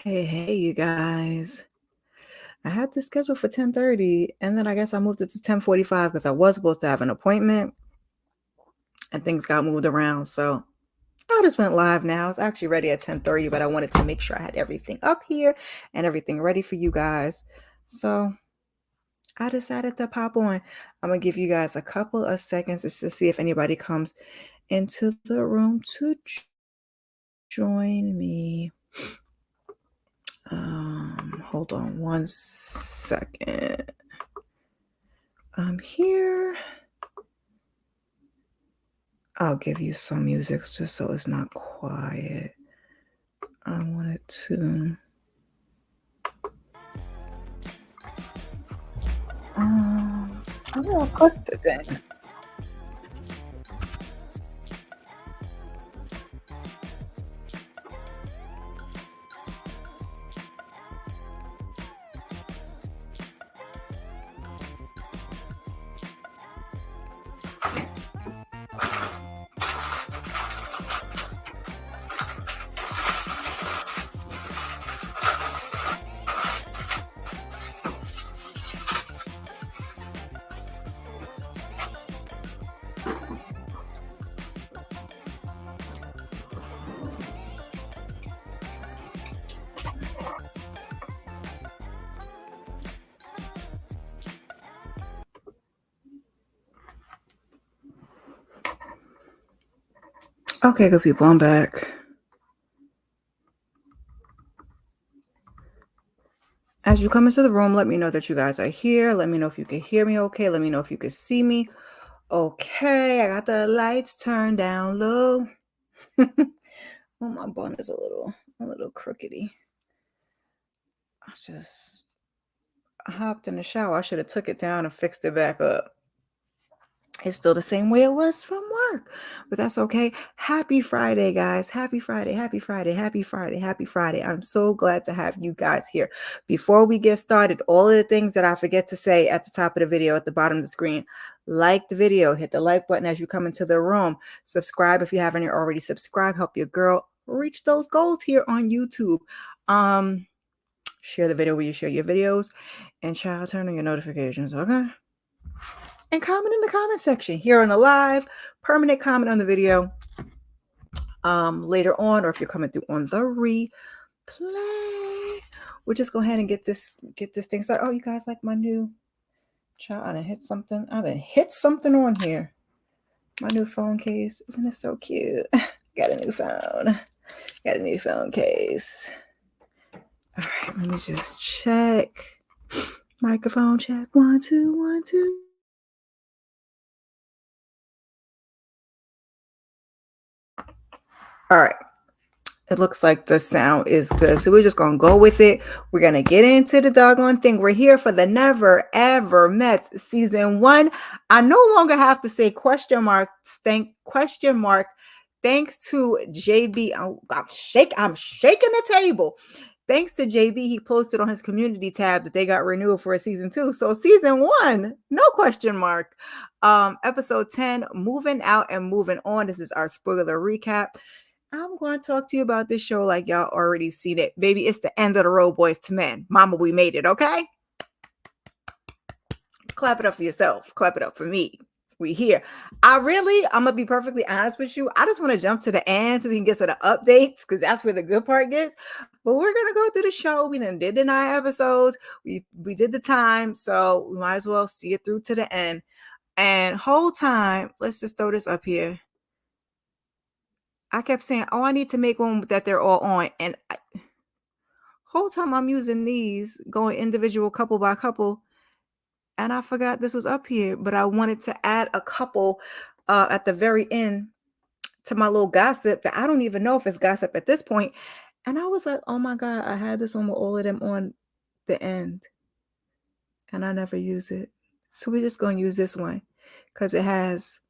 Hey, you guys. I had this scheduled for 10:30, and then I guess I moved it to 10:45 because I was supposed to have an appointment, and things got moved around. So I just went live now. It's actually ready at 10:30, but I wanted to make sure I had everything up here and everything ready for you guys. So I decided to pop on. I'm gonna give you guys a couple of seconds just to see if anybody comes into the room to join me. Hold on one second. I'm here. I'll give you some music just so it's not quiet. I wanted to. I'm gonna put it then. Okay, good people, I'm back. As you come into the room, let me know that you guys are here. Let me know if you can hear me okay. Let me know if you can see me. Okay, I got the lights turned down low. Oh, my bun is a little crookedy. I just hopped in the shower. I should have took it down and fixed it back up. It's still the same way it was from work, but that's okay. Happy Friday, guys. Happy Friday, happy Friday, happy Friday, happy Friday. I'm so glad to have you guys here. Before we get started, all of the things that I forget to say at the top of the video, at the bottom of the screen, like the video, hit the like button as you come into the room, subscribe if you haven't already subscribed, help your girl reach those goals here on YouTube. Share the video where you share your videos, and child, turn on your notifications, okay? And comment in the comment section here on the live, permanent comment on the video later on, or if you're coming through on the replay. We'll just go ahead and get this thing started. Oh, you guys like my new child? I done hit something. I done hit something on here. My new phone case. Isn't it so cute? Got a new phone. Got a new phone case. All right, let me just check. Microphone check. 1 2 1 2. All right. It looks like the sound is good. So we're just going to go with it. We're going to get into the doggone thing. We're here for the Never Ever Mets season 1. I no longer have to say question mark. Thanks to JB. I'm shaking the table. Thanks to JB, he posted on his community tab that they got renewed for a season 2. So season 1, no question mark. Episode 10, moving out and moving on. This is our spoiler recap. I'm going to talk to you about this show like y'all already seen it. Baby, it's the end of the road, boys to men. Mama, we made it, okay? Clap it up for yourself. Clap it up for me. We here. I'm going to be perfectly honest with you. I just want to jump to the end so we can get to the updates because that's where the good part gets. But we're going to go through the show. We done did the 9 episodes. We did the time. So we might as well see it through to the end. And whole time, let's just throw this up here. I kept saying, oh, I need to make one that they're all on. And whole time I'm using these, going individual couple by couple. And I forgot this was up here, but I wanted to add a couple at the very end to my little gossip that I don't even know if it's gossip at this point. And I was like, oh my God, I had this one with all of them on the end. And I never use it. So we're just going to use this one because it has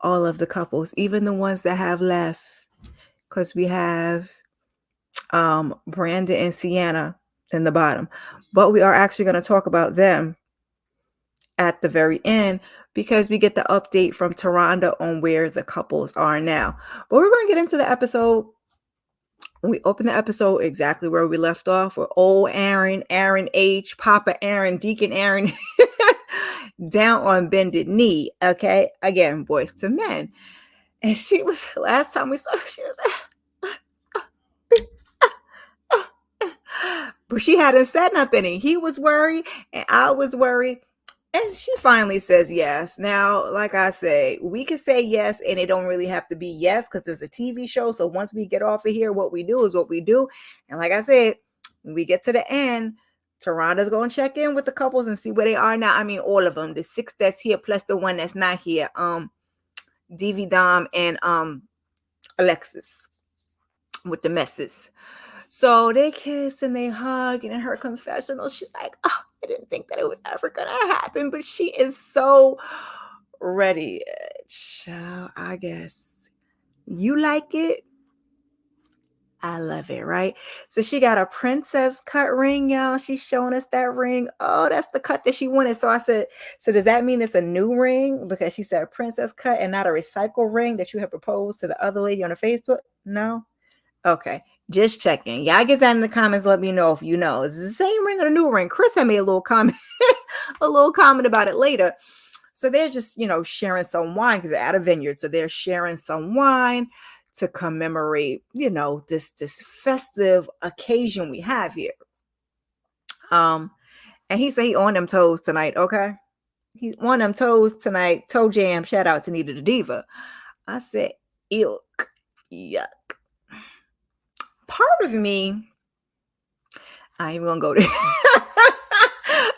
all of the couples, even the ones that have left. Because we have Brandon and Sienna in the bottom. But we are actually going to talk about them at the very end because we get the update from Taronda on where the couples are now. But we're going to get into the episode We open the episode exactly where we left off with old Aaron, Aaron H, Papa Aaron, Deacon Aaron, down on bended knee. Okay, again, voice to men. And she was last time we saw her, she was but she hadn't said nothing. And he was worried, and I was worried. And she finally says yes. Now, like I say, we can say yes, and it don't really have to be yes because it's a TV show. So once we get off of here, what we do is what we do. And like I said, when we get to the end, Taronda's going to check in with the couples and see where they are now. I mean, all of them, the 6 that's here plus the one that's not here. DV Dom and Alexis with the messes. So they kiss and they hug, and in her confessional, she's like, "Oh, I didn't think that it was ever gonna happen," but she is so ready. Child, I guess you like it. I love it, right? So she got a princess cut ring, y'all. She's showing us that ring. Oh, that's the cut that she wanted. So I said, so does that mean it's a new ring? Because she said princess cut and not a recycle ring that you have proposed to the other lady on the Facebook? No? Okay, just checking. Y'all get that in the comments. Let me know if you know. Is it the same ring or the new ring? Chris had made a little comment, a little comment about it later. So they're just, sharing some wine because they're at a vineyard. So they're sharing some wine to commemorate, this festive occasion we have here. And he said he on them toes tonight. Okay, he on them toes tonight. Toe jam. Shout out to Nita the Diva. I said, ilk, yuck. Part of me, I ain't even gonna go there.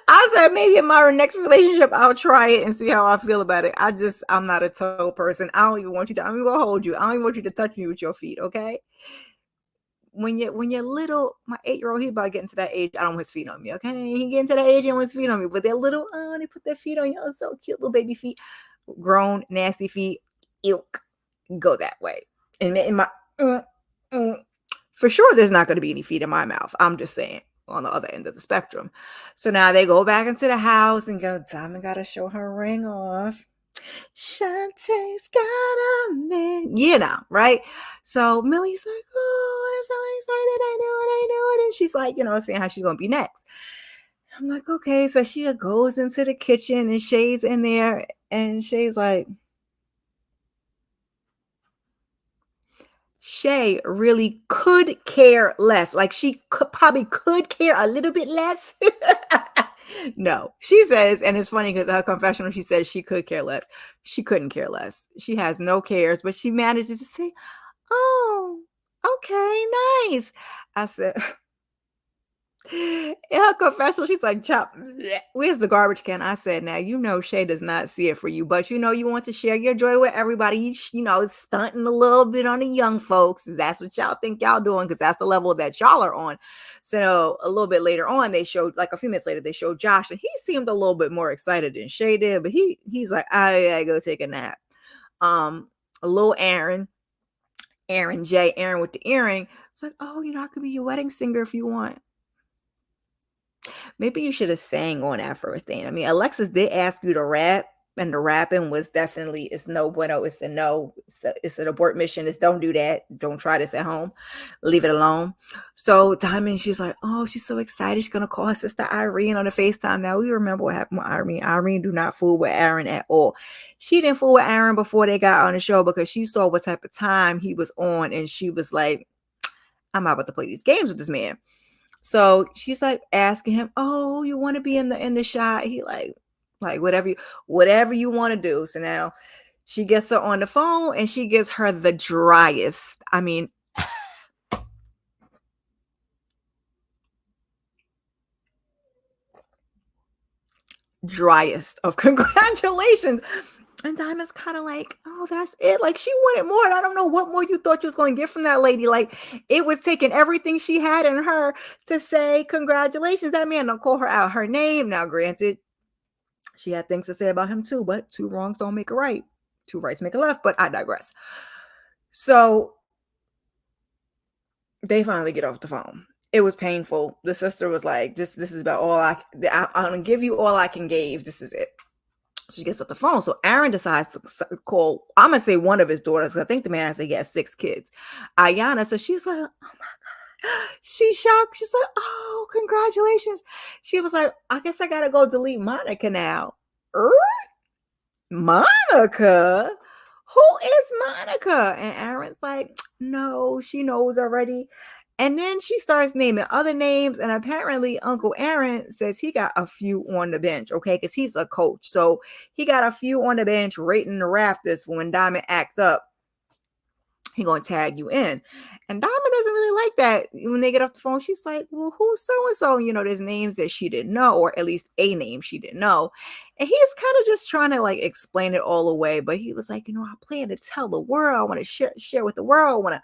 I said maybe in my next relationship I'll try it and see how I feel about it. I'm not a toe person. I don't even want you to. I'm even gonna hold you. I don't even want you to touch me with your feet. Okay. When you're little, my 8-year-old, he about getting to that age. I don't want his feet on me. Okay, he getting to that age. I don't want his feet on me. But they're little. Oh, they put their feet on you. Oh, so cute, little baby feet. Grown, nasty feet. Ilk. Go that way. And in my. For sure, there's not going to be any feet in my mouth. I'm just saying, on the other end of the spectrum. So now they go back into the house and go, Diamond got to show her ring off. Shantae's got a man. Right? So Millie's like, oh, I'm so excited. I know it. And she's like, seeing how she's going to be next. I'm like, okay. So she goes into the kitchen and Shay's in there. And Shay's like, Shay really could care less. Like she probably could care a little bit less. No, she says, and it's funny because her confessional, she says she could care less. She couldn't care less. She has no cares, but she manages to say, oh, okay, nice. I said, in her confessional, she's like, Chop, where's the garbage can? I said, now, Shay does not see it for you, but you want to share your joy with everybody. It's stunting a little bit on the young folks. That's what y'all think y'all doing because that's the level that y'all are on. So a little bit later on, they showed, like a few minutes later, they showed Josh, and he seemed a little bit more excited than Shay did, but he's like, I go take a nap. A little Aaron J, Aaron with the earring. It's like, oh, I could be your wedding singer if you want. Maybe you should have sang on that first day. I mean, Alexis did ask you to rap, and the rapping was definitely, it's no bueno, it's a no, it's an abort mission. It's don't do that. Don't try this at home. Leave it alone. So Diamond, she's like, oh, she's so excited. She's gonna call her sister Irene on the FaceTime. Now we remember what happened with Irene. Irene do not fool with Aaron at all. She didn't fool with Aaron before they got on the show because she saw what type of time he was on, and she was like, I'm about to play these games with this man. So she's like asking him, oh, you want to be in the shot? He like whatever you want to do. So now she gets her on the phone and she gives her the driest. I mean, driest of congratulations. And Diamond's kind of like, oh, that's it. Like she wanted more. And I don't know what more you thought you was going to get from that lady. Like it was taking everything she had in her to say congratulations. That man don't call her out her name. Now, granted, she had things to say about him too, but 2 wrongs don't make a right. 2 rights make a left, but I digress. So they finally get off the phone. It was painful. The sister was like, this is about all I'm going to give you all I can give. This is it. She gets off the phone. So Aaron decides to call, I'm going to say one of his daughters, 'cause I think the man said he has 6 kids, Ayana. So she's like, she's shocked. She's like, "Oh, congratulations." She was like, "I guess I gotta go delete Monica now." Er? Monica? Who is Monica? And Aaron's like, "No, she knows already." And then she starts naming other names. And apparently, Uncle Aaron says he got a few on the bench, okay? Because he's a coach. So he got a few on the bench rating the rafters for when Diamond act up. He gonna tag you in. And Diamond doesn't really like that. When they get off the phone, she's like, "Well, who's so and so?" There's names that she didn't know, or at least a name she didn't know. And he's kind of just trying to like explain it all away. But he was like, I plan to tell the world. I want to share with the world. I want to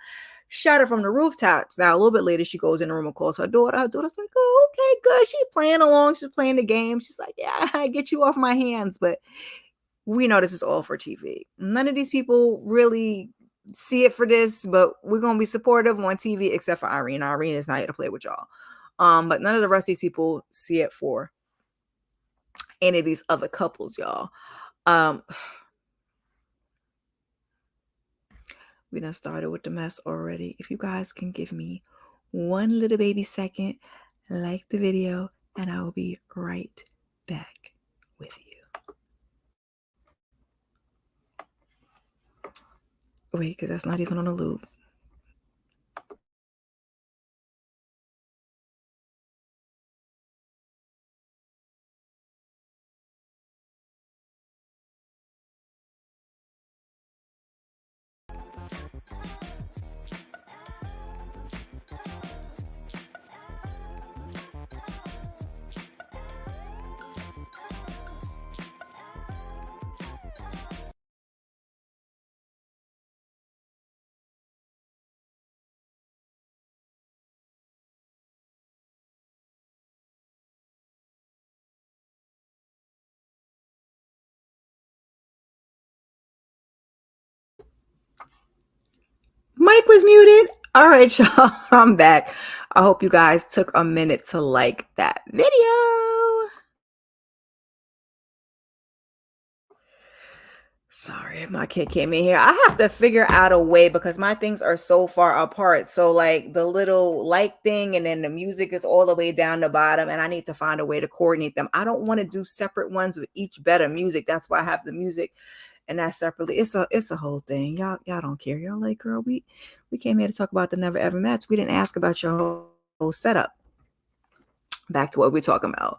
shout it from the rooftops. Now, a little bit later, she goes in the room and calls her daughter. Her daughter's like, "Oh, okay, good." She's playing along. She's playing the game. She's like, "Yeah, I get you off my hands." But we know this is all for TV. None of these people really see it for this, but we're gonna be supportive on TV, except for Irene. Irene is not here to play with y'all. But none of the rest of these people see it for any of these other couples, y'all. Um, we done started with the mess already. If you guys can give me one little baby second, like the video, and I will be right back with you. Wait, because that's not even on a loop. Mic was muted. All right, y'all. I'm back. I hope you guys took a minute to like that video. Sorry, my kid came in here. I have to figure out a way because my things are so far apart. So, like the little like thing, and then the music is all the way down the bottom, and I need to find a way to coordinate them. I don't want to do separate ones with each bed of music. That's why I have the music and that separately. It's a whole thing. Y'all don't care. Y'all like, girl, we came here to talk about the Never Ever Mets. We didn't ask about your whole setup. Back to what we're talking about.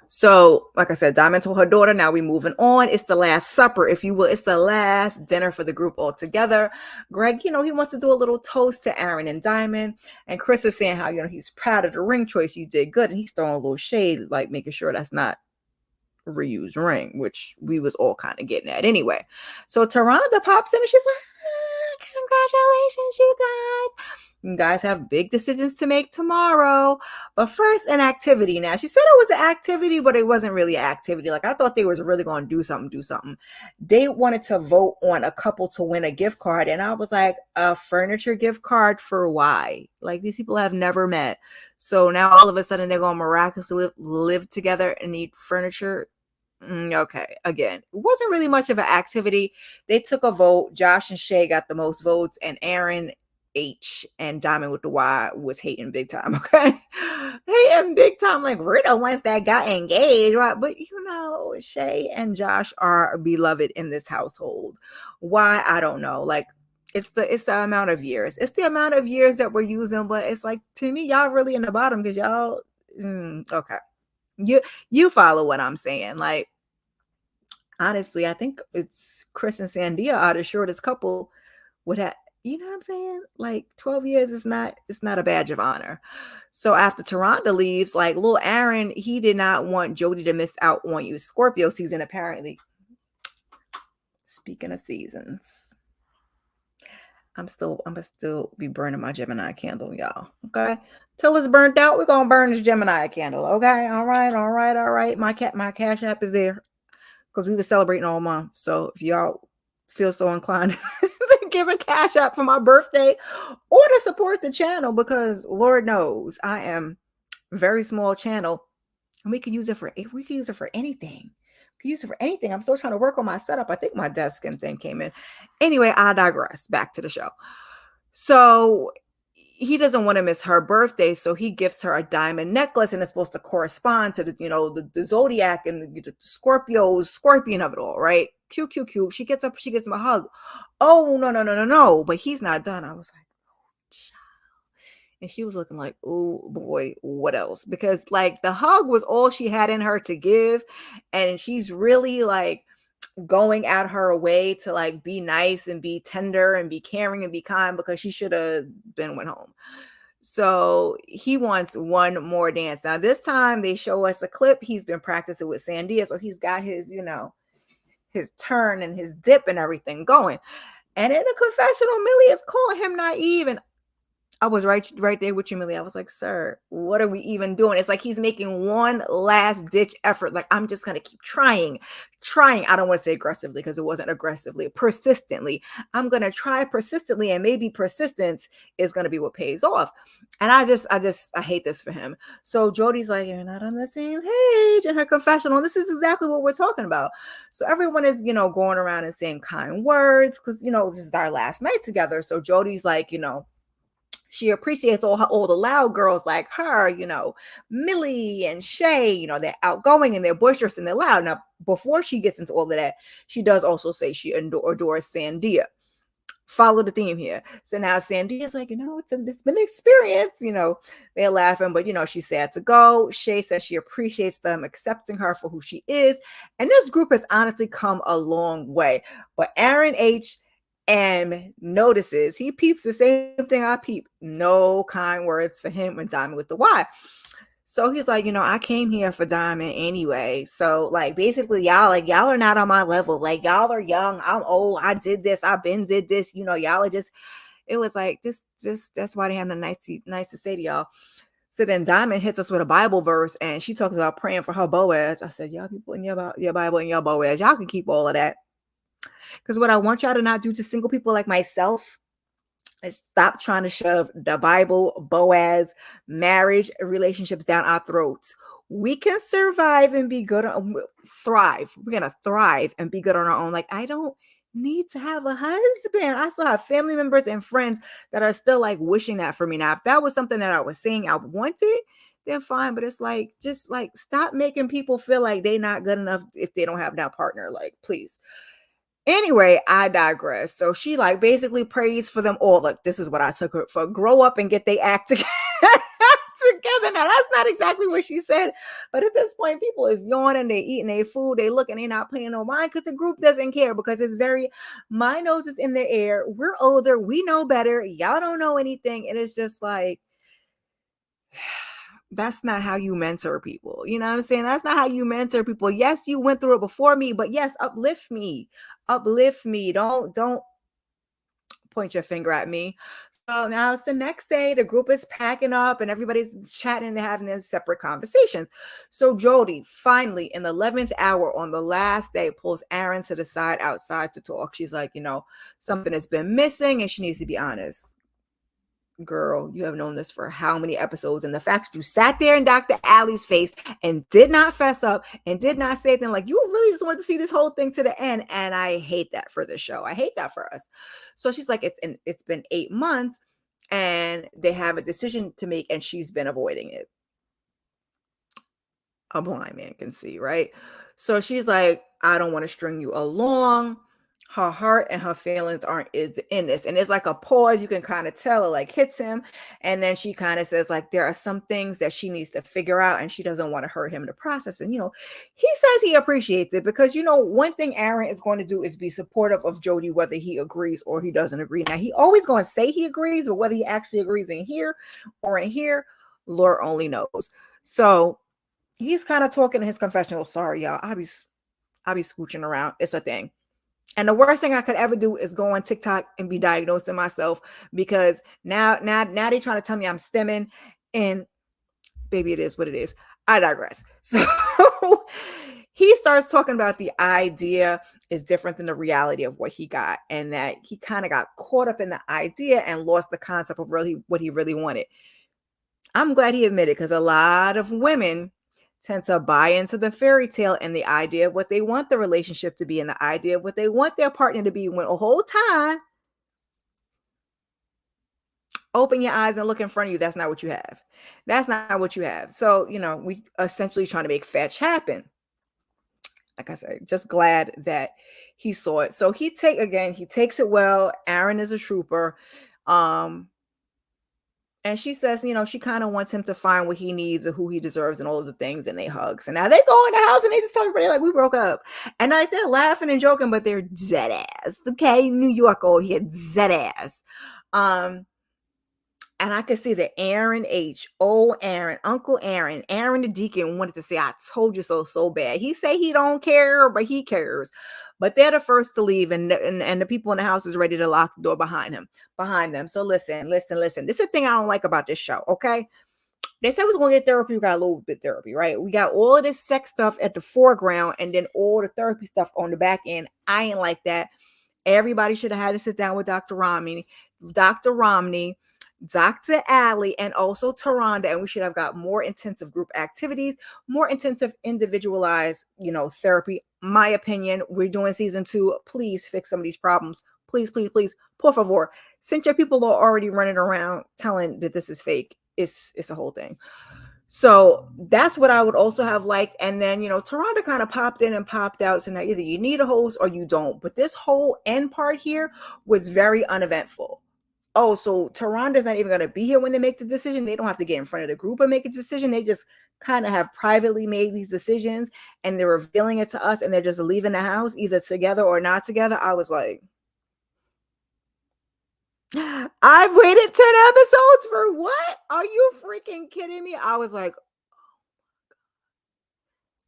So, like I said, Diamond told her daughter, now we moving on. It's the last supper, if you will. It's the last dinner for the group all together. Greg, he wants to do a little toast to Aaron and Diamond. And Chris is saying how, he's proud of the ring choice. You did good. And he's throwing a little shade, like making sure that's not reused ring, which we was all kind of getting at anyway. So Taronda pops in and she's like, congratulations, you guys. You guys have big decisions to make tomorrow. But first, an activity. Now, she said it was an activity, but it wasn't really an activity. Like, I thought they was really going to do something. They wanted to vote on a couple to win a gift card. And I was like, a furniture gift card for why? Like, these people have never met. So now all of a sudden they're going to miraculously live together and need furniture. Okay, again, it wasn't really much of an activity. They took a vote. Josh and Shay got the most votes, and Aaron H and Diamond with the Y was hating big time. Okay, hating big time. Like, we're the ones that got engaged, right? But Shay and Josh are beloved in this household. Why? I don't know. Like, it's the amount of years. It's the amount of years that we're using. But it's like, to me, y'all really in the bottom because y'all. Okay. You follow what I'm saying. Like, honestly, I think it's Chris and Sandia are the shortest couple would have, you know what I'm saying? Like, 12 years is not a badge of honor. So after Taronda leaves, like, little Aaron, he did not want Jody to miss out on you Scorpio season, apparently. Speaking of seasons, I'm gonna still be burning my Gemini candle, y'all. Okay. Till it's burnt out, we're gonna burn this Gemini candle. Okay. All right. My Cash App is there because we were celebrating all month. So if y'all feel so inclined to give a Cash App for my birthday or to support the channel, because Lord knows I am very small channel and we could use it for anything. Could use it for anything. I'm still trying to work on my setup. I think my desk and thing came in. Anyway, I digress. Back to the show. So he doesn't want to miss her birthday, so he gifts her a diamond necklace, and it's supposed to correspond to the zodiac and the scorpion of it all, right? Cute, cute, cute. She gets up, she gives him a hug. Oh, no, no, no, no, no. But he's not done. I was like, and she was looking like, oh boy, what else? Because like the hug was all she had in her to give. And she's really like going at her way to like be nice and be tender and be caring and be kind, because she should have went home. So he wants one more dance. Now this time they show us a clip. He's been practicing with Sandia, so he's got his his turn and his dip and everything going. And in the confessional, Millie is calling him naive, and I was right there with you, Millie. I was like, sir, what are we even doing? It's like he's making one last ditch effort. Like, I'm just going to keep trying. I don't want to say aggressively, because it wasn't aggressively, persistently. I'm going to try persistently, and maybe persistence is going to be what pays off. And I hate this for him. So Jody's like, you're not on the same page in her confessional. And this is exactly what we're talking about. So everyone is, going around and saying kind words, because, this is our last night together. So Jody's like, she appreciates all the loud girls like her, Millie and Shay, they're outgoing and they're boisterous and they're loud. Now, before she gets into all of that, she does also say she adores Sandia. Follow the theme here. So now Sandia's like, it's been an experience, they're laughing, but she's sad to go. Shay says she appreciates them accepting her for who she is. And this group has honestly come a long way. But Aaron H. and notices, he peeps the same thing I peep. No kind words for him and Diamond with the Y. So he's like, I came here for Diamond anyway. So like basically y'all are not on my level. Like y'all are young. I'm old. I did this. I've been did this. Y'all are just, it was like this that's why they have the nice to say to y'all. So then Diamond hits us with a Bible verse, and she talks about praying for her Boaz. I said, y'all people in your Bible and your Boaz, y'all can keep all of that. Because what I want y'all to not do to single people like myself is stop trying to shove the Bible, Boaz, marriage, relationships down our throats. We can survive and be good, thrive. We're going to thrive and be good on our own. Like, I don't need to have a husband. I still have family members and friends that are still like wishing that for me. Now, if that was something that I was saying I wanted, then fine. But it's like, just like, stop making people feel like they're not good enough if they don't have that partner. Like, please. Anyway, I digress. So she like basically prays for them all. Look, this is what I took her for. Grow up and get they act together. Now, that's not exactly what she said. But at this point, people is yawning, they eating their food, they looking, they not paying no mind, because the group doesn't care, because it's very, my nose is in their air. We're older. We know better. Y'all don't know anything. And it's just like, that's not how you mentor people. You know what I'm saying? That's not how you mentor people. Yes, you went through it before me, but yes, uplift me. Don't point your finger at me. So now it's the next day. The group is packing up and everybody's chatting. They're having their separate conversations. So Jody finally, in the 11th hour on the last day, pulls Aaron to the side outside to talk. She's like, something has been missing and she needs to be honest. Girl, you have known this for how many episodes? And the fact that you sat there in Dr. Allie's face and did not fess up and did not say anything, like you really just wanted to see this whole thing to the end. And I hate that for the show. I hate that for us. So she's like, it's been 8 months and they have a decision to make and she's been avoiding it. A blind man can see, right? So she's like, I don't want to string you along. Her heart and her feelings aren't is in this. And it's like a pause. You can kind of tell it like hits him. And then she kind of says like, there are some things that she needs to figure out and she doesn't want to hurt him to process. And, he says he appreciates it because, one thing Aaron is going to do is be supportive of Jody, whether he agrees or he doesn't agree. Now he always going to say he agrees, but whether he actually agrees in here or in here, Lord only knows. So he's kind of talking in his confessional. Sorry, y'all. I'll be scooching around. It's a thing. And the worst thing I could ever do is go on TikTok and be diagnosing myself because now they're trying to tell me I'm stemming, and baby, it is what it is. I digress. So he starts talking about the idea is different than the reality of what he got, and that he kind of got caught up in the idea and lost the concept of really what he really wanted. I'm glad he admitted, because a lot of women tend to buy into the fairy tale and the idea of what they want the relationship to be and the idea of what they want their partner to be, when a whole time, open your eyes and look in front of you. That's not what you have. That's not what you have. So, we essentially trying to make fetch happen. Like I said, just glad that he saw it. So he takes it well. Aaron is a trooper. Um, and she says, she kind of wants him to find what he needs or who he deserves and all of the things. And they hug. So now they go in the house and they just tell everybody like we broke up. And like they're laughing and joking, but they're dead ass. Okay, New York over here, dead ass. And I could see that Aaron H. Oh, Aaron, Uncle Aaron, Aaron the Deacon wanted to say, I told you so, so bad. He say he don't care, but he cares. But they're the first to leave, and the people in the house is ready to lock the door behind them. So listen. This is the thing I don't like about this show, okay? They said we was going to get therapy. We got a little bit therapy, right? We got all of this sex stuff at the foreground and then all the therapy stuff on the back end. I ain't like that. Everybody should have had to sit down with Dr. Romney, Dr. Alley, and also Taronda, and we should have got more intensive group activities, more intensive individualized, therapy. My opinion, we're doing season 2. Please fix some of these problems. Please, please, please, por favor. Since your people are already running around telling that this is fake, it's a whole thing. So that's what I would also have liked. And then, Taronda kind of popped in and popped out. So now either you need a host or you don't. But this whole end part here was very uneventful. Oh, so Taronda's not even going to be here when they make the decision. They don't have to get in front of the group and make a decision. They just kind of have privately made these decisions and they're revealing it to us and they're just leaving the house either together or not together. I was like, I've waited 10 episodes for what? Are you freaking kidding me? I was like,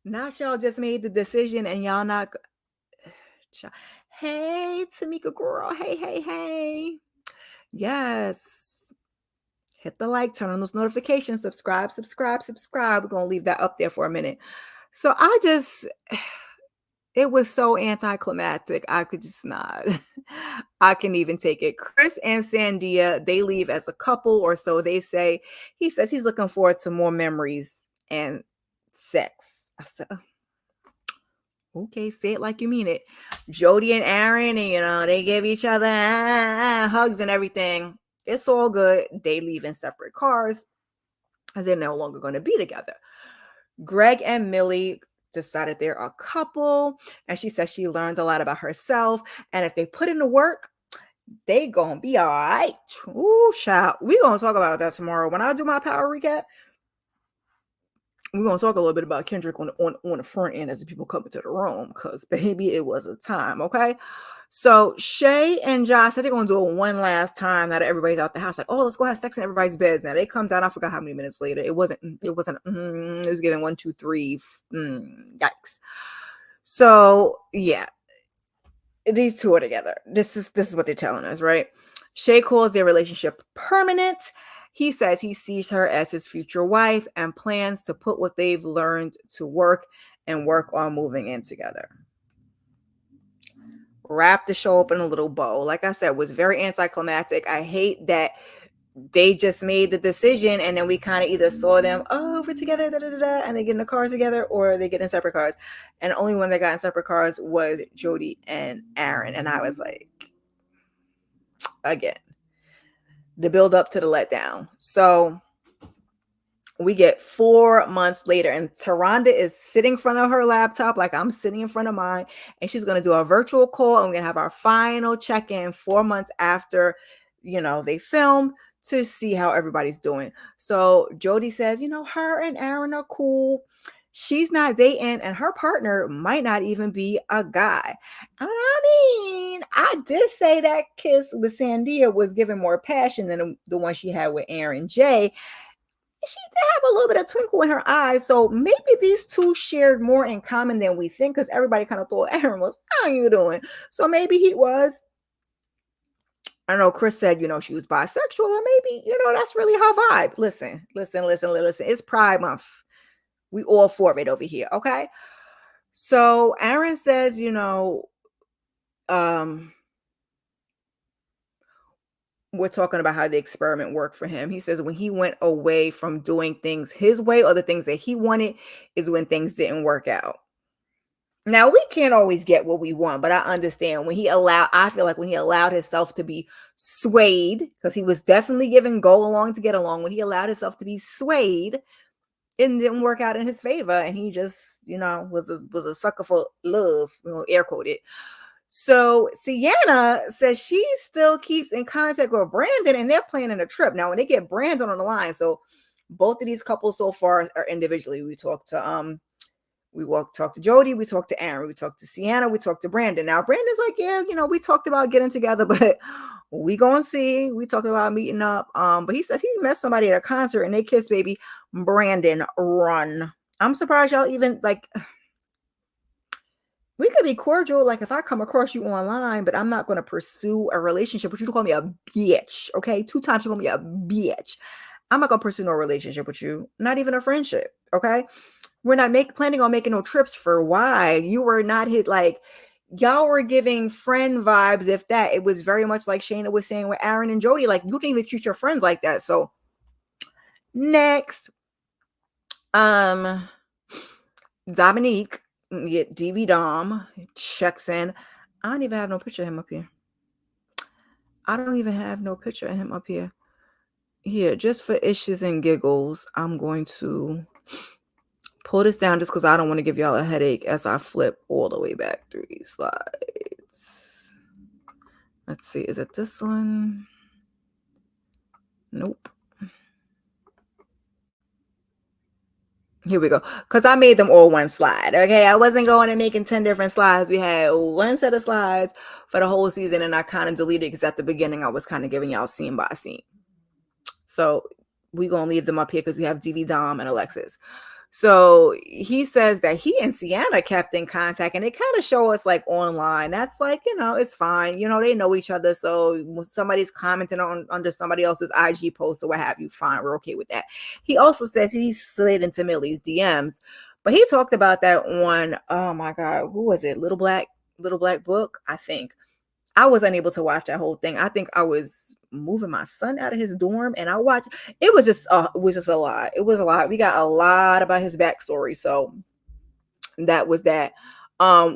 not y'all just made the decision and y'all not. Hey, Tamika girl. Hey. Yes. Hit the like, turn on those notifications, subscribe. We're going to leave that up there for a minute. So it was so anticlimactic. I could just not. I can even take it. Chris and Sandia, they leave as a couple, or so they say. He says he's looking forward to more memories and sex. I said, okay, say it like you mean it. Jody and Aaron, and they give each other hugs and everything. It's all good. They leave in separate cars as they're no longer going to be together. Greg and Millie decided they're a couple, and she says she learns a lot about herself, and if they put in the work, they gonna be all right. Ooh, child. We're gonna talk about that tomorrow. When I do my power recap, we're gonna talk a little bit about Kendrick on the front end as the people come into the room, because baby, it was a time, okay? So Shay and Josh said they're gonna do it one last time now that everybody's out the house. Like, oh, let's go have sex in everybody's beds. Now they come down. I forgot how many minutes later. It was giving 1, 2, 3. Yikes. So yeah, these two are together. This is what they're telling us, right? Shay calls their relationship permanent. He says he sees her as his future wife and plans to put what they've learned to work and work on moving in together. Wrap the show up in a little bow. Like I said, was very anticlimactic. I hate that they just made the decision and then we kind of either saw them, oh, we're together, and they get in the cars together, or they get in separate cars. And the only one that got in separate cars was Jody and Aaron. And I was like, again, the build up to the letdown. So we get 4 months later, and Taronda is sitting in front of her laptop like I'm sitting in front of mine, and she's going to do a virtual call, and we're going to have our final check-in 4 months after, they filmed, to see how everybody's doing. So Jody says, her and Aaron are cool. She's not dating, and her partner might not even be a guy. I mean, I did say that kiss with Sandia was giving more passion than the one she had with Aaron J. She did have a little bit of twinkle in her eyes. So maybe these two shared more in common than we think, because everybody kind of thought Aaron was, how are you doing? So maybe he was. I know Chris said, she was bisexual, and maybe, that's really her vibe. Listen. It's Pride Month. We all for it over here, okay? So Aaron says, we're talking about how the experiment worked for him. He says when he went away from doing things his way or the things that he wanted is when things didn't work out. Now we can't always get what we want, but I understand when I feel like when he allowed himself to be swayed, because he was definitely giving go along to get along, when he allowed himself to be swayed, it didn't work out in his favor. And he just, was a sucker for love, air quoted. So Sienna says she still keeps in contact with Brandon and they're planning a trip. Now, when they get Brandon on the line, so both of these couples so far are individually. We talked to Jody, we talked to Aaron, we talked to Sienna, we talked to Brandon. Now Brandon's like, yeah, we talked about getting together, but we gonna see. We talked about meeting up. But he says he met somebody at a concert and they kissed, baby. Brandon, run. I'm surprised y'all even like. We could be cordial, like if I come across you online, but I'm not going to pursue a relationship with you to call me a bitch. Okay, 2 times you call me a bitch. I'm not going to pursue no relationship with you, not even a friendship. Okay, we're not planning on making no trips for why you were not hit. Like y'all were giving friend vibes. If that, it was very much like Shayna was saying with Aaron and Jody. Like you don't even treat your friends like that. So next, Dominique. Get DV Dom checks in. I don't even have no picture of him up here. Here, just for issues and giggles, I'm going to pull this down just because I don't want to give y'all a headache as I flip all the way back through these slides. Let's see, is it this one? Nope. Here we go. Because I made them all one slide. Okay. I wasn't going and making 10 different slides. We had one set of slides for the whole season. And I kind of deleted because at the beginning I was kind of giving y'all scene by scene. So we're going to leave them up here because we have DV Dom and Alexis. So he says that he and Sienna kept in contact and they kind of show us like online. That's like, it's fine. They know each other. So when somebody's commenting on under somebody else's IG post or what have you, fine. We're okay with that. He also says he slid into Millie's DMs, but he talked about that on, oh my God, who was it? Little Black Book, I think. I was unable to watch that whole thing. I think I was moving my son out of his dorm and I watched. It was just a lot. It was a lot. We got a lot about his backstory. So that was that.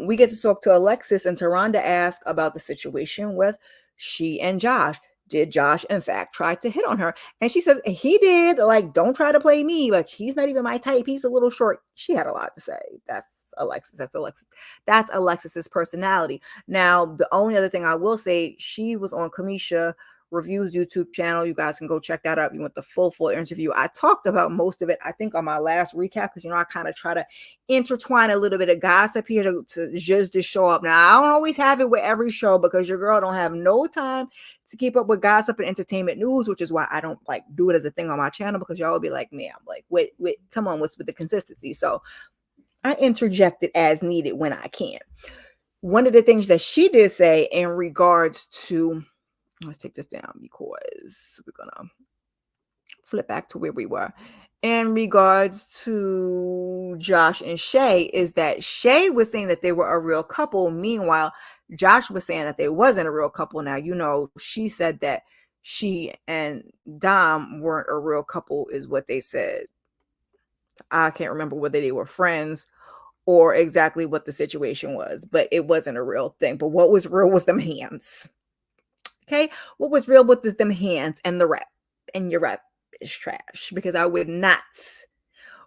We get to talk to Alexis and Taronda ask about the situation with she and Josh. Did Josh, in fact, try to hit on her? And she says, he did. Like, don't try to play me. Like, he's not even my type. He's a little short. She had a lot to say. That's Alexis. That's Alexis's personality. Now, the only other thing I will say, she was on Kamisha Reviews YouTube channel. You guys can go check that out. You want the full interview. I talked about most of it, I think, on my last recap because I kind of try to intertwine a little bit of gossip here to just to show up. Now, I don't always have it with every show because your girl don't have no time to keep up with gossip and entertainment news, which is why I don't like do it as a thing on my channel because y'all will be like, man, I'm like, wait, come on, what's with the consistency? So I interject it as needed when I can. One of the things that she did say in regards to, let's take this down because we're gonna flip back to where we were. In regards to Josh and Shay, is that Shay was saying that they were a real couple. Meanwhile, Josh was saying that they wasn't a real couple. Now, she said that she and Dom weren't a real couple, is what they said. I can't remember whether they were friends or exactly what the situation was, but it wasn't a real thing. But what was real was them hands. Okay, what was real with them hands and the rep, and your rep is trash because I would not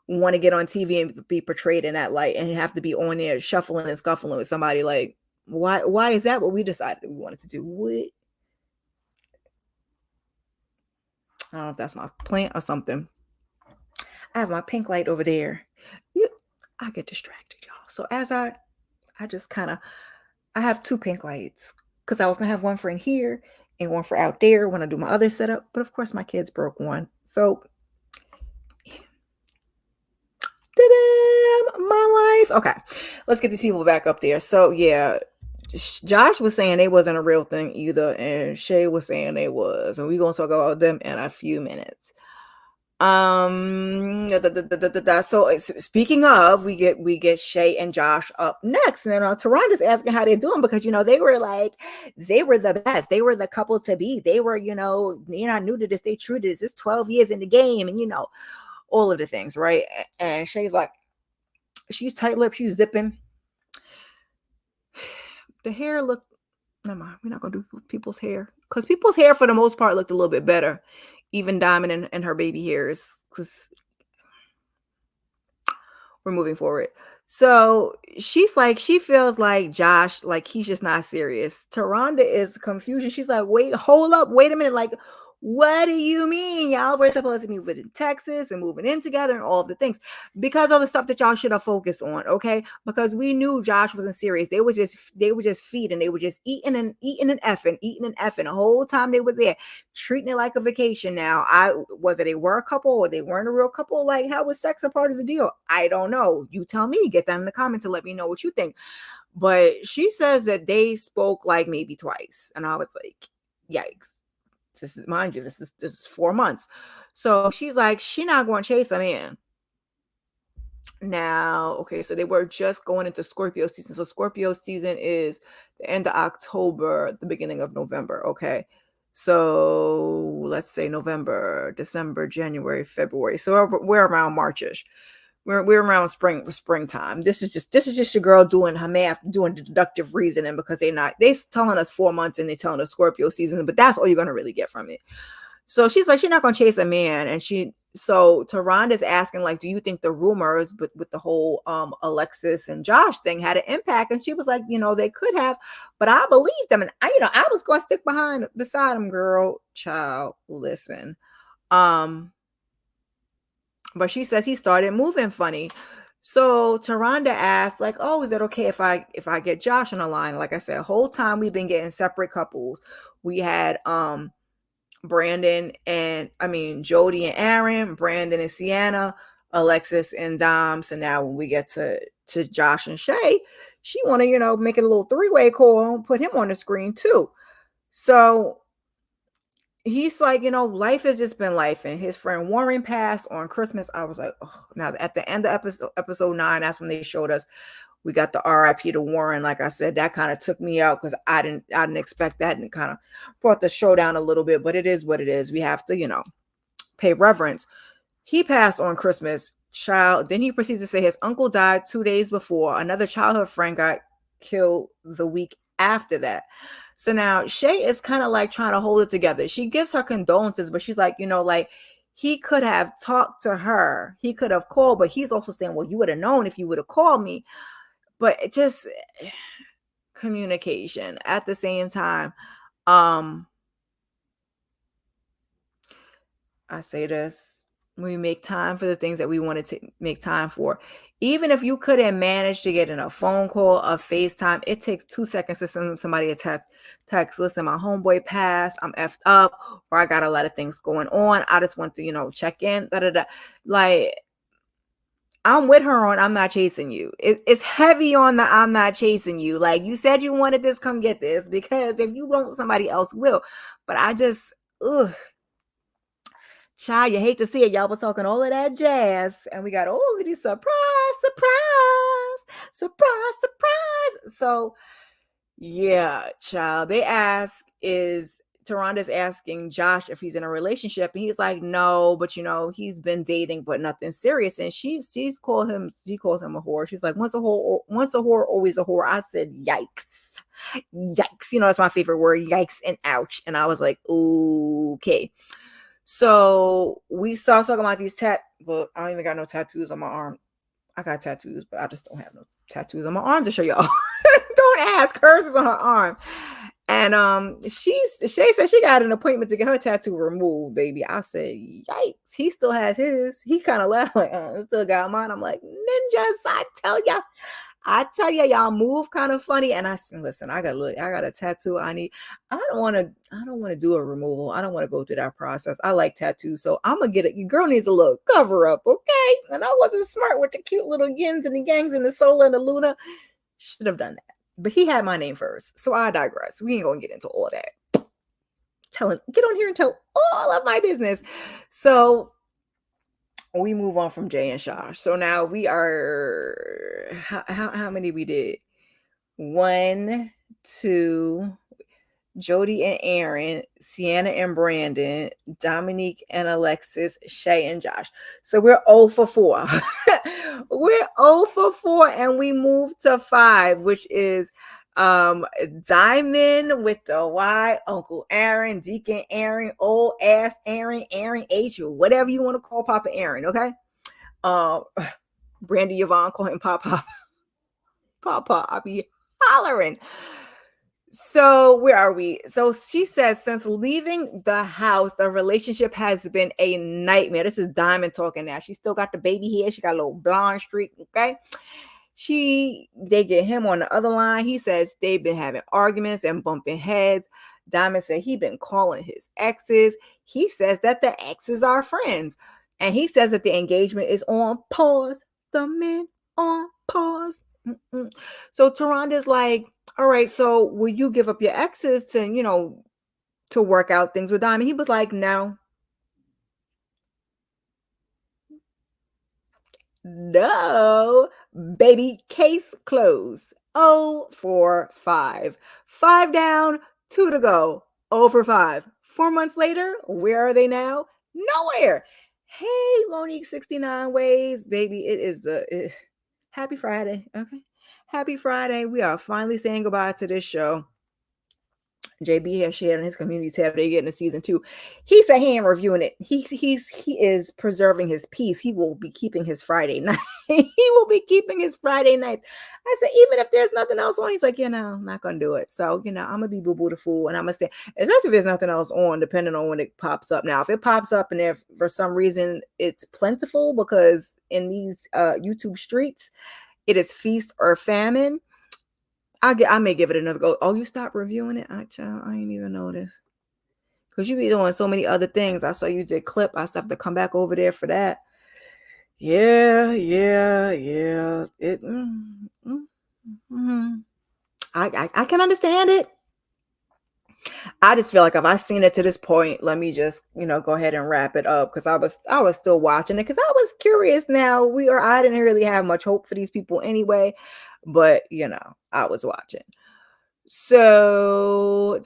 want to get on TV and be portrayed in that light and have to be on there shuffling and scuffling with somebody. Like, why is that what we decided we wanted to do? What? I don't know if that's my plant or something. I have my pink light over there. I get distracted, y'all. So as I just kind of, I have 2 pink lights because I was gonna have one for in here and one for out there when I do my other setup. But of course, my kids broke one. So, my life. Okay, let's get these people back up there. So yeah, Josh was saying they wasn't a real thing either, and Shay was saying they was, and we're gonna talk about them in a few minutes. So speaking of, we get Shay and Josh up next, and then Taronda's asking how they're doing because they were the best, they were the couple to be, they were you're not new to this, they true to this, it's 12 years in the game, and all of the things, right? And Shay's like, she's tight-lipped, she's zipping the hair look. Never mind, we're not gonna do people's hair because people's hair for the most part looked a little bit better. Even Diamond and her baby hairs, because we're moving forward. So she's like, she feels like Josh, like he's just not serious. Taronda is confused. She's like, wait, hold up, wait a minute. Like, what do you mean? Y'all were supposed to be moving in Texas and moving in together and all of the things because of the stuff that y'all should have focused on, okay? Because we knew Josh wasn't serious. They were just feeding, they were just eating and effing the whole time they were there, treating it like a vacation. Now, whether they were a couple or they weren't a real couple, like how was sex a part of the deal? I don't know. You tell me. Get that in the comments and let me know what you think. But she says that they spoke like maybe twice, and I was like, yikes. This is, mind you, this is 4 months. So she's like, she not going to chase him in. Now, okay, so they were just going into Scorpio season. So Scorpio season is the end of October, the beginning of November. Okay. So let's say November, December, January, February. So we're around Marchish. We're around springtime. This is just your girl doing her math, doing deductive reasoning, because they telling us 4 months and they telling us Scorpio season, but that's all you're gonna really get from it. So she's like, she's not gonna chase a man, and so Taronda's asking, like, do you think the rumors with the whole Alexis and Josh thing had an impact? And she was like, they could have, but I believe them, and I was gonna stick beside them, girl, child. Listen, but she says he started moving funny. So Taronda asked, like, oh, is it okay if I get Josh on the line? Like I said, whole time we've been getting separate couples. We had Brandon and Jody and Aaron, Brandon and Sienna, Alexis and Dom. So now when we get to Josh and Shay, she want to, make it a little three-way call and put him on the screen too. So he's like, life has just been life. And his friend Warren passed on Christmas. I was like, oh. Now at the end of episode 9, that's when they showed us we got the RIP to Warren. Like I said, that kind of took me out because I didn't expect that, and it kind of brought the show down a little bit. But it is what it is. We have to, pay reverence. He passed on Christmas, child. Then he proceeds to say his uncle died 2 days before. Another childhood friend got killed the week after that. So now Shay is kind of like trying to hold it together. She gives her condolences, but she's like, like, he could have talked to her. He could have called, but he's also saying, well, you would have known if you would have called me. But it just communication at the same time. I say this, we make time for the things that we wanted to make time for. Even if you couldn't manage to get in a phone call, a FaceTime, it takes 2 seconds to send somebody a text. Listen, my homeboy passed, I'm effed up, or I got a lot of things going on. I just want to, check in. Like, I'm with her on I'm not chasing you. It's heavy on the I'm not chasing you. Like, you said you wanted this, come get this. Because if you don't, somebody else will. But I just, ugh. Child, you hate to see it. Y'all was talking all of that jazz. And we got all of these surprise. So, yeah, child. Taronda's asking Josh if he's in a relationship, and he's like, no, but he's been dating, but nothing serious. And she calls him a whore. She's like, once a whore, always a whore. I said, yikes. That's my favorite word, yikes and ouch. And I was like, okay. So we started talking about these look, I don't even got no tattoos on my arm. I got tattoos, but I just don't have no tattoos on my arm to show y'all. Don't ask. Hers is on her arm. And Shay said she got an appointment to get her tattoo removed, baby. I said, yikes. He still has his. He kind of laughed like, I still got mine. I'm like, ninjas, I tell ya, y'all move kind of funny. And I said, listen, I got a tattoo. I don't want to do a removal. I don't want to go through that process. I like tattoos. So I'm gonna get it. Your girl needs a little cover up, okay? And I wasn't smart with the cute little yins and the yangs and the solar and the Luna. Should have done that. But he had my name first. So I digress. We ain't gonna get into all of that. Get on here and tell all of my business. So we move on from Jay and Shaw. So now we are how many we did? One, two, Jody and Aaron, Sienna and Brandon, Dominique and Alexis, Shay and Josh. So we're 0 for 4. We're 0 for 4 and we move to 5, which is Diamond with the Y, Uncle Aaron, Deacon Aaron, old ass Aaron, Aaron H, or whatever you want to call Papa Aaron, okay? Um Brandy Yvonne call him Papa. Papa, I be hollering. So where are we? So she says, since leaving the house, the relationship has been a nightmare. This is Diamond talking now. She still got the baby hair. She got a little blonde streak. Okay. They get him on the other line. He says they've been having arguments and bumping heads. Diamond said he been calling his exes. He says that the exes are friends. And he says that the engagement is on pause. The men on pause. Mm-mm. So Taronda's like, all right, so will you give up your exes to, to work out things with Diamond? He was like, no. No, baby, case closed. 0 for 5. 5 down, 2 to go. 0 for 5. 4 months later, where are they now? Nowhere. Hey, Monique 69 Ways, baby, it is happy Friday. Okay. Happy Friday. We are finally saying goodbye to this show. JB has shared on his community tab they get in season 2. He said he ain't reviewing it. He is preserving his peace. He will be keeping his Friday night. He will be keeping his Friday night. I said, even if there's nothing else on, he's like, I'm not gonna do it. So, I'm gonna be boo-boo the fool, and I'm gonna say, especially if there's nothing else on, depending on when it pops up. Now, if it pops up and if for some reason it's plentiful, because in these YouTube streets, it is feast or famine. I may give it another go. Oh, you stopped reviewing it? Child, I ain't even noticed. Because you be doing so many other things. I saw you did clip. I still have to come back over there for that. Yeah. It. I can understand it. I just feel like if I seen it to this point, let me just go ahead and wrap it up, because I was still watching it because I was curious. Now I didn't really have much hope for these people anyway, but I was watching. So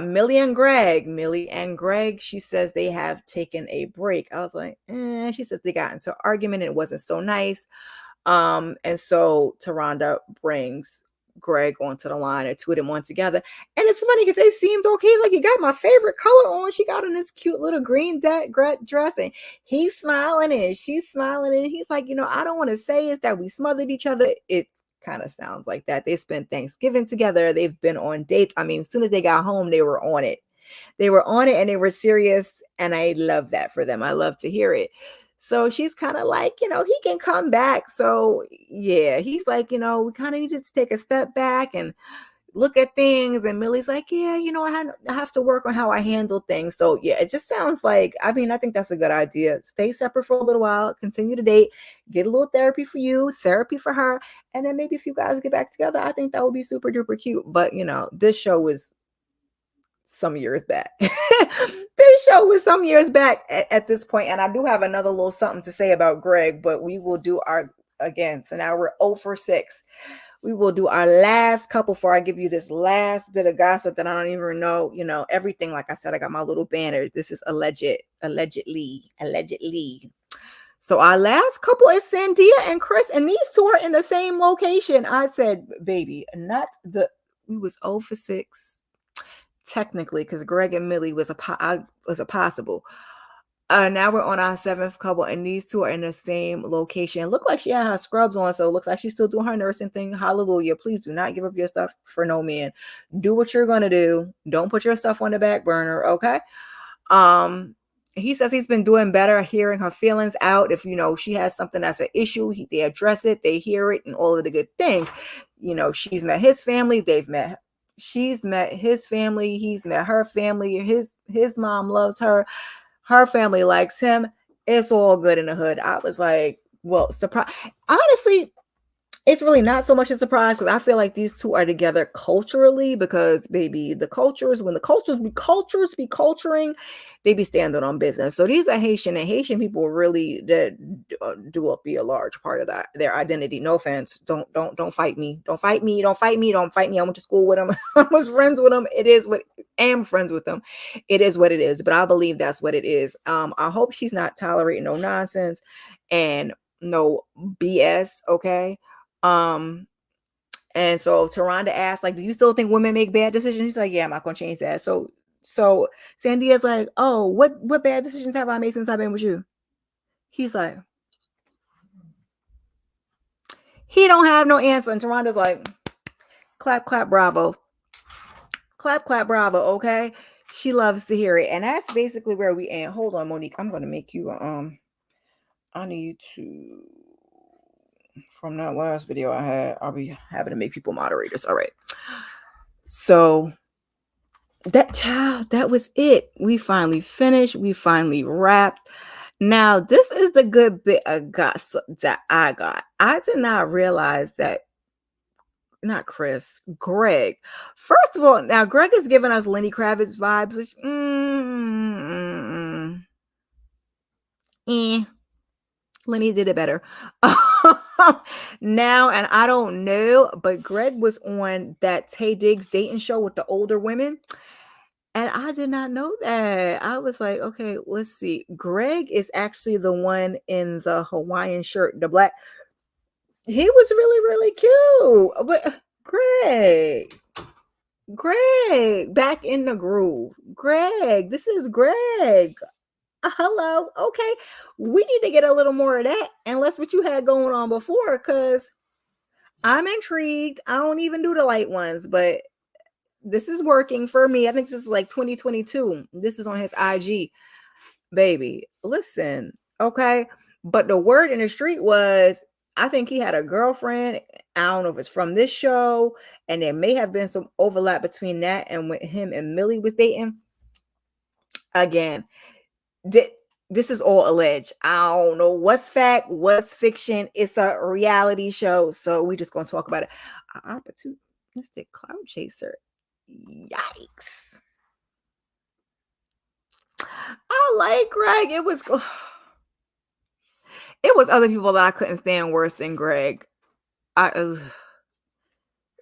Millie and Greg, she says they have taken a break. I was like, she says they got into an argument and it wasn't so nice. And so Taronda brings Greg onto the line, and two of them on together. And it's funny because they seemed okay. It's like, you got my favorite color on. She got in this cute little green dress, and he's smiling and she's smiling. And he's like, I don't want to say is that we smothered each other. It kind of sounds like that. They spent Thanksgiving together. They've been on dates. I mean, as soon as they got home, they were on it. They were on it and they were serious. And I love that for them. I love to hear it. So she's kind of like, he can come back. So yeah, he's like, we kind of need to take a step back and look at things. And Millie's like, yeah, I have to work on how I handle things. So yeah, it just sounds like, I think that's a good idea. Stay separate for a little while, continue to date, get a little therapy for you, therapy for her. And then maybe if you guys get back together, I think that would be super duper cute. But this show was some years back. This show was some years back at this point. And I do have another little something to say about Greg, but we will do again. So now we're 0 for 6. We will do our last couple before I give you this last bit of gossip that I don't even know. Everything, like I said, I got my little banner. This is allegedly. So our last couple is Sandia and Chris, and these two are in the same location. I said, baby, we was 0 for 6. Technically, because Greg and Millie was a possible. Now we're on our 7th couple, and these two are in the same location. Look like she had her scrubs on, so it looks like she's still doing her nursing thing. Hallelujah. Please do not give up your stuff for no man. Do what you're gonna do. Don't put your stuff on the back burner, okay? He says he's been doing better hearing her feelings out. If she has something that's an issue, they address it, they hear it, and all of the good things. She's met his family, she's met his family, he's met her family. His mom loves her. Her family likes him. It's all good in the hood. I was like, well, surprise. Honestly, It's really not so much a surprise because I feel like these two are together culturally because baby, the cultures when the cultures be culturing, they be standing on business. So these are Haitian and Haitian people really that do be a large part of that their identity. No offense, don't fight me, don't fight me, don't fight me, don't fight me. I went to school with them. I was friends with them. It is what I am friends with them. It is what it is. But I believe that's what it is. I hope she's not tolerating no nonsense and no BS. Okay. Um, and so Taronda asked, like, do you still think women make bad decisions? He's like, yeah, I'm not gonna change that. So Sandia's like, oh, what bad decisions have I made since I've been with you? He's like, he don't have no answer. And Taronda's like, clap, clap, bravo. Clap, clap, bravo. Okay. She loves to hear it. And that's basically where we end. Hold on, Monique. I'm gonna make you I need to from that last video I had, I'll be having to make people moderators. All right. So that was it. We finally finished. We finally wrapped. Now, this is the good bit of gossip that I got. I did not realize that not Chris, Greg. First of all, now Greg is giving us Lenny Kravitz vibes. Which, Lenny did it better. Now, and I don't know, but Greg was on that Tay Diggs dating show with the older women. And I did not know that. I was like, okay, let's see. Greg is actually the one in the Hawaiian shirt, the black. He was really, really cute. But Greg, back in the groove. Greg, this is Greg. Hello. Okay. We need to get a little more of that. And less what you had going on before, because I'm intrigued. I don't even do the light ones, but this is working for me. I think this is like 2022. This is on his IG. Baby, listen, okay? But the word in the street was, I think he had a girlfriend. I don't know if it's from this show, and there may have been some overlap between that and when him and Millie was dating. Again, this is all alleged. I don't know what's fact, what's fiction. It's a reality show, so we just gonna talk about it. Opportunistic cloud chaser. Yikes. I like Greg. It was other people that I couldn't stand worse than Greg.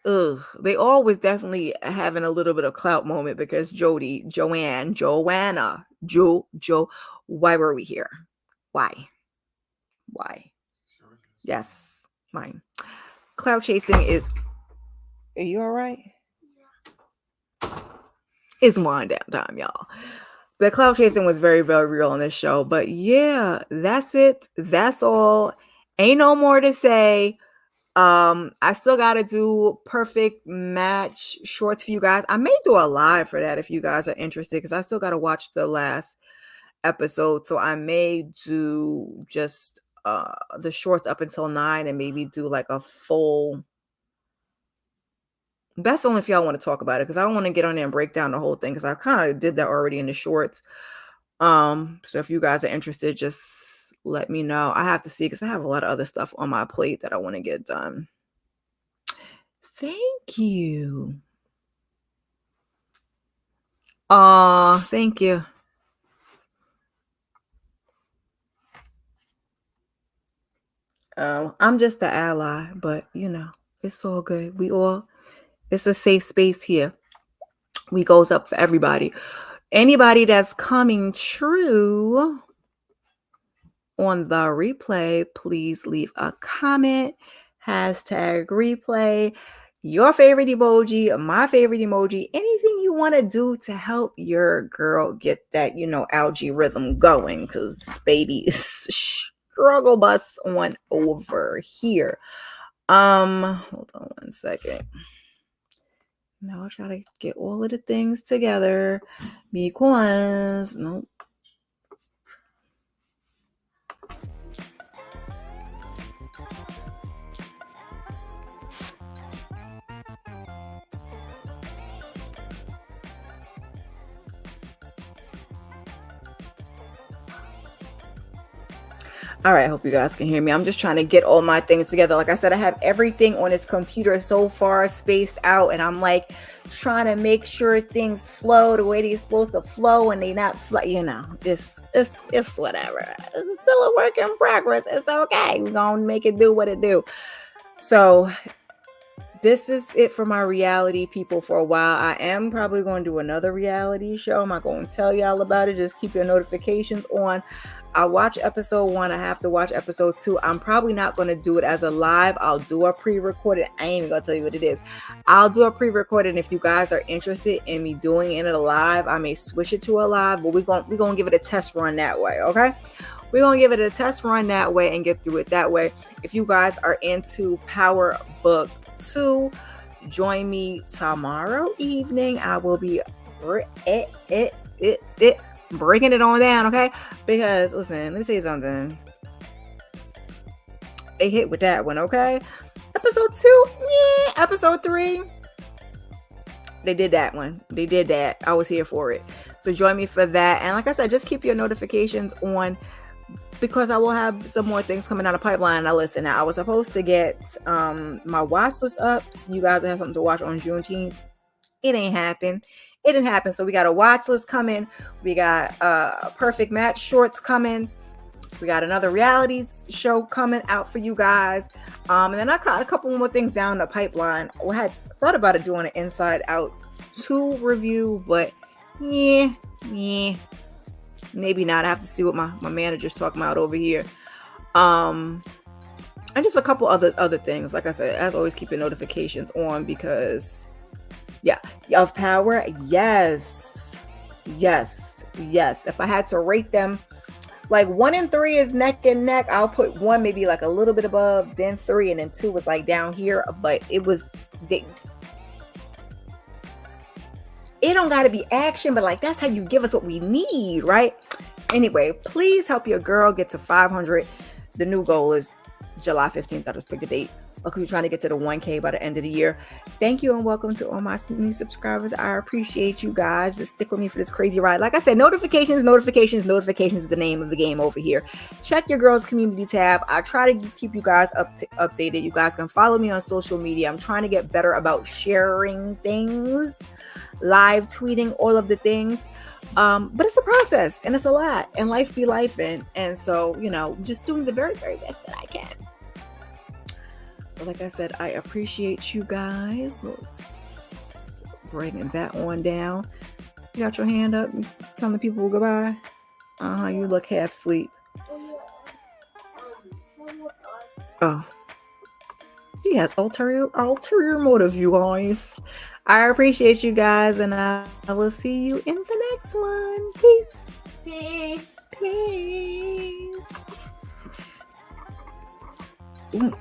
They always definitely having a little bit of clout moment because Jody, Joanna, Joe, why were we here? Why? Yes, mine. Clout chasing is. Are you all right? It's wind down time, y'all. The clout chasing was very, very real on this show. But yeah, that's it. That's all. Ain't no more to say. I still gotta do perfect match shorts for you guys. I may do a live for that if you guys are interested, because I still gotta watch the last episode. So I may do just the shorts up until 9 and maybe do like a full. That's only if y'all want to talk about it, because I don't want to get on there and break down the whole thing, because I kind of did that already in the shorts. So if you guys are interested, just let me know. I have to see, because I have a lot of other stuff on my plate that I want to get done. Thank you. Thank you. I'm just the ally, but you know, it's all good. It's a safe space here. We goes up for everybody. Anybody that's coming true on the replay, please leave a comment, #replay, your favorite emoji, my favorite emoji, anything you want to do to help your girl get that, algae rhythm going, because baby is struggle bus on over here. Hold on one second. Now I'll try to get all of the things together because nope. All right, I hope you guys can hear me. I'm just trying to get all my things together. Like I said, I have everything on this computer so far spaced out, and I'm like trying to make sure things flow the way they're supposed to flow, and they not flow. You know, it's whatever. It's still a work in progress. It's okay. We're gonna make it do what it do. So this is it for my reality people for a while. I am probably going to do another reality show. I'm not going to tell y'all about it. Just keep your notifications on. I watch episode 1. I have to watch episode 2. I'm probably not going to do it as a live. I'll do a pre-recorded. I ain't even going to tell you what it is. I'll do a pre-recorded. If you guys are interested in me doing it live, I may switch it to a live, but we're going to give it a test run that way. Okay. We're going to give it a test run that way and get through it that way. If you guys are into Power Book 2, join me tomorrow evening. I will be breaking it on down, okay? Because listen, let me say something. They hit with that one, okay? Episode 2, yeah. Episode 3, they did that one. They did that. I was here for it. So join me for that. And like I said, just keep your notifications on, because I will have some more things coming down the pipeline. Now listen, I was supposed to get my watch list up, so you guys will have something to watch on Juneteenth. It ain't happened. It didn't happen. So we got a watch list coming. We got a Perfect Match shorts coming. We got another reality show coming out for you guys. And then I got a couple more things down the pipeline. I had thought about it doing an Inside Out 2 review, but yeah. Maybe not. I have to see what my manager's talking about over here. And just a couple other things. Like I said, as always, keep your notifications on, because of Power. Yes. If I had to rate them, like 1 and 3 is neck and neck. I'll put 1 maybe like a little bit above, then 3, and then 2 was like down here. But it don't got to be action, but like that's how you give us what we need, right? Anyway, please help your girl get to 500. The new goal is July 15th. I just picked a date, because we're trying to get to the 1K by the end of the year. Thank you and welcome to all my new subscribers. I appreciate you guys. Just stick with me for this crazy ride. Like I said, notifications is the name of the game over here. Check your girls community tab. I try to keep you guys updated. You guys can follow me on social media. I'm trying to get better about sharing things, live tweeting, all of the things. But it's a process and it's a lot, and life be life. And so, just doing the very, very best that I can. But like I said, I appreciate you guys. Let's bring that on down. You got your hand up, telling the people goodbye. You look half asleep. Oh, she has ulterior motive, you guys. I appreciate you guys, and I will see you in the next one. Peace. Peace. Ooh.